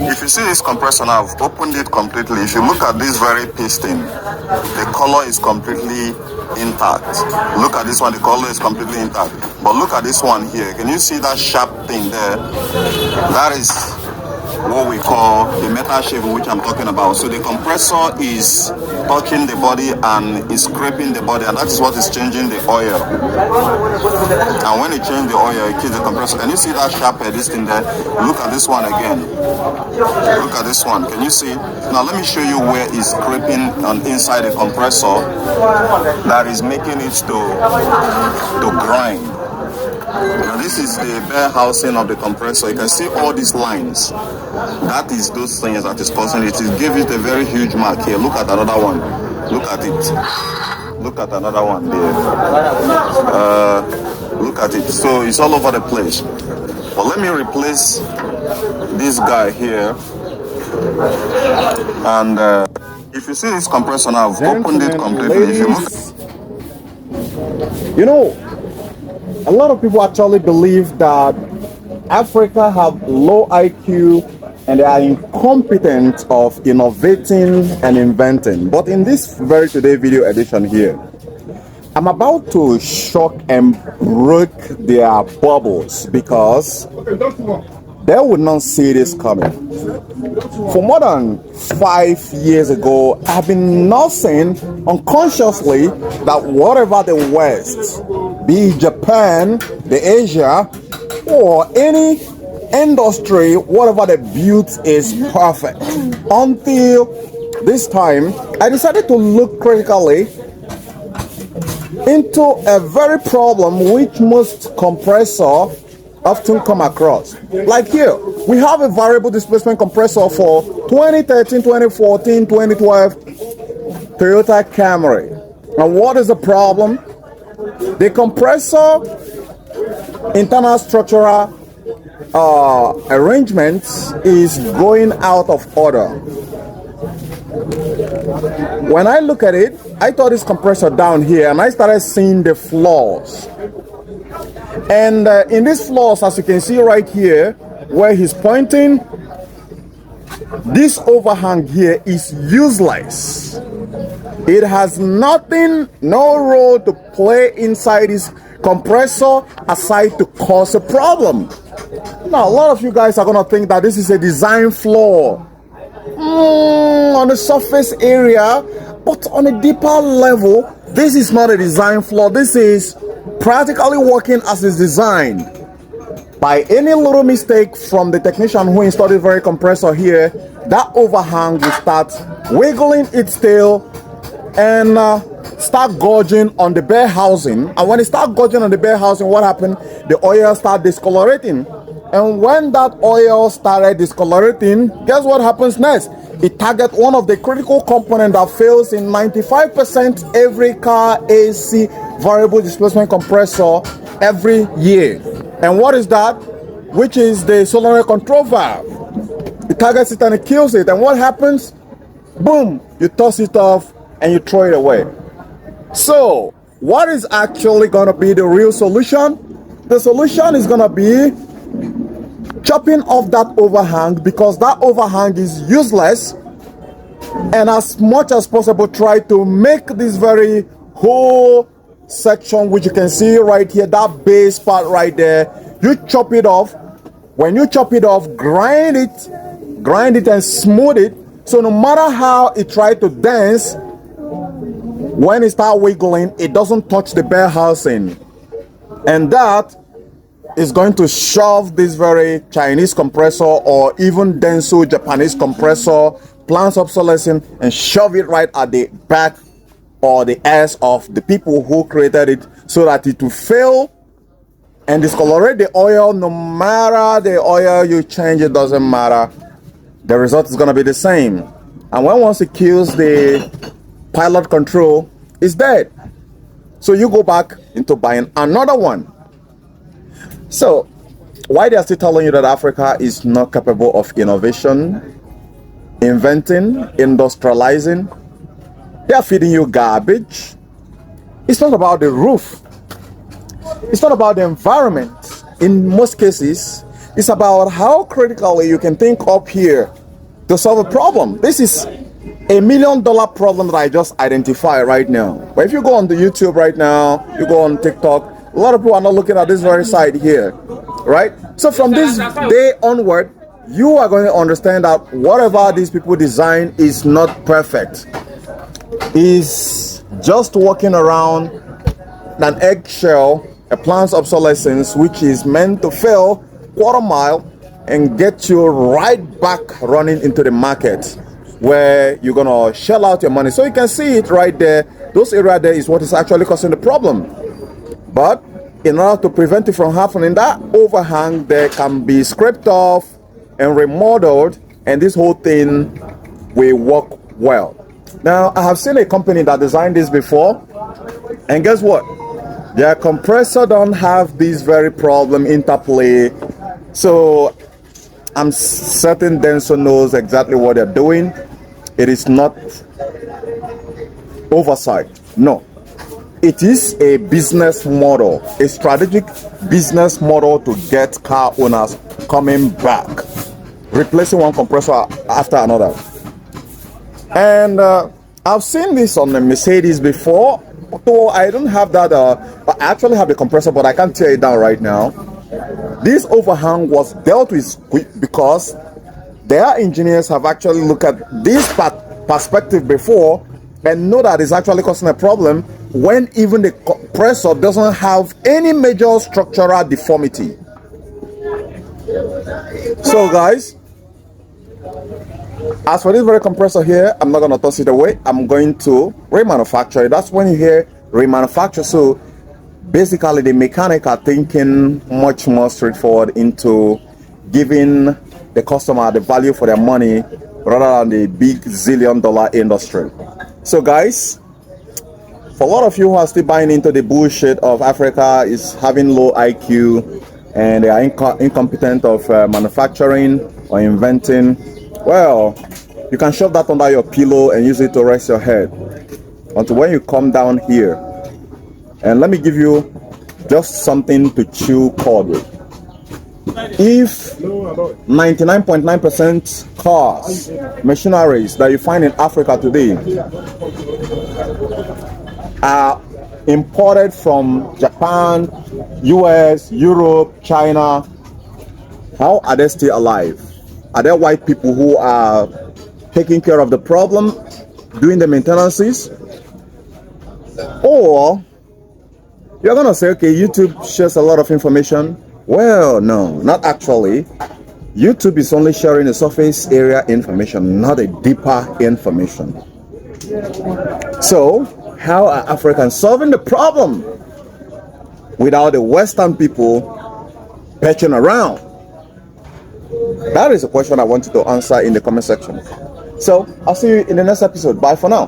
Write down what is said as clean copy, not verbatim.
If you see this compressor now, I've opened it completely. If you look at this very piston, the color is completely intact. Look at this one, the color is completely intact. But look at this one here. Can you see that sharp thing there? That is what we call the metal shaving, which I'm talking about. So the compressor is touching the body and is scraping the body, and that is what is changing the oil. And when it changes the oil, it kills the compressor. Can you see that sharp this thing there? Look at this one again. Look at this one. Can you see? Now let me show you where it's scraping on inside the compressor that is making it to grind. Now this is the bare housing of the compressor. You can see all these lines. That is those things that is causing it. It gives it a very huge mark here. Look at another one. Look at it. Look at another one there. Look at it. So it's all over the place. But let me replace this guy here. And if you see this compressor now, I've opened it completely. If you look, you know, a lot of people actually believe that Africa have low IQ and they are incompetent of innovating and inventing. But in this very today video edition here, I'm about to shock and break their bubbles because they would not see this coming. For more than 5 years ago, I've been nursing unconsciously that whatever the West, be it Japan, the Asia, or any industry, whatever they built is perfect. Until this time, I decided to look critically into a very problem which most compressor often come across. Like here, we have a variable displacement compressor for 2013, 2014, 2012 Toyota Camry. And what is the problem? The compressor internal structural arrangements is going out of order. When I look at it, I thought this compressor down here and I started seeing the flaws. And in these flaws, as you can see right here, where he's pointing, this overhang here is useless. It has nothing, no role to play inside this compressor aside to cause a problem. Now, a lot of you guys are going to think that this is a design flaw on the surface area, but on a deeper level, this is not a design flaw. This is practically working as it's designed. By any little mistake from the technician who installed the very compressor here, that overhang will start wiggling its tail and start gorging on the bare housing. And when it starts gorging on the bare housing, what happened? The oil start discolorating. And when that oil started discolorating, guess what happens next? It targets one of the critical components that fails in 95% every car AC variable displacement compressor every year. And what is that? Which is the solenoid control valve. It targets it and it kills it. And what happens? Boom! You toss it off and you throw it away. So, what is actually going to be the real solution? The solution is going to be chopping off that overhang, because that overhang is useless, and as much as possible try to make this very whole section, which you can see right here, that base part right there, you chop it off. When you chop it off, grind it and smooth it, so no matter how it tries to dance, when it starts wiggling, it doesn't touch the bare housing. And that is going to shove this very Chinese compressor or even Denso Japanese compressor, plants obsolescence, and shove it right at the back or the ass of the people who created it, so that it will fail and discolorate the oil. No matter the oil you change, it doesn't matter. The result is going to be the same. And when once it kills the pilot control, it's dead. So you go back into buying another one. So why they are still telling you that Africa is not capable of innovation, inventing, industrializing? They are feeding you garbage. It's not about the roof. It's not about the environment. In most cases, It's about how critically you can think up here to solve a problem. This is $1 million problem that I just identified right now. But if you go on the YouTube right now, you go on TikTok, a lot of people are not looking at this very side here, right? So from this day onward, you are going to understand that whatever these people design is not perfect. Is just walking around an eggshell, a plant's obsolescence, which is meant to fail quarter mile and get you right back running into the market where you're gonna shell out your money. So you can see it right there. Those areas there is what is actually causing the problem. But in order to prevent it from happening, that overhang there can be scraped off and remodeled, and this whole thing will work well. Now, I have seen a company that designed this before, and guess what? Their compressor don't have this very problem interplay. So I'm certain Denso knows exactly what they're doing. It is not oversight. No. It is a business model, a strategic business model to get car owners coming back, replacing one compressor after another. And I've seen this on the Mercedes before. Though I don't have that, I actually have the compressor, but I can't tear it down right now. This overhang was dealt with because their engineers have actually looked at this perspective before and know that it's actually causing a problem when even the compressor doesn't have any major structural deformity. So guys, as for this very compressor here, I'm not going to toss it away. I'm going to remanufacture it. That's when you hear remanufacture. So basically the mechanic are thinking much more straightforward into giving the customer the value for their money rather than the big zillion-dollar industry. So guys, for a lot of you who are still buying into the bullshit of Africa is having low IQ and they are incompetent of manufacturing or inventing, well, you can shove that under your pillow and use it to rest your head until when you come down here. And let me give you just something to chew cord with. If 99.9% cars, machineries that you find in Africa today are imported from Japan, US, Europe, China, how are they still alive? Are there white people who are taking care of the problem, doing the maintenances? Or you're gonna say, okay, YouTube shares a lot of information. Well, no, not actually. YouTube is only sharing the surface area information, not a deeper information. So, how are Africans solving the problem without the Western people patching around? That is a question I want you to answer in the comment section. So, I'll see you in the next episode. Bye for now.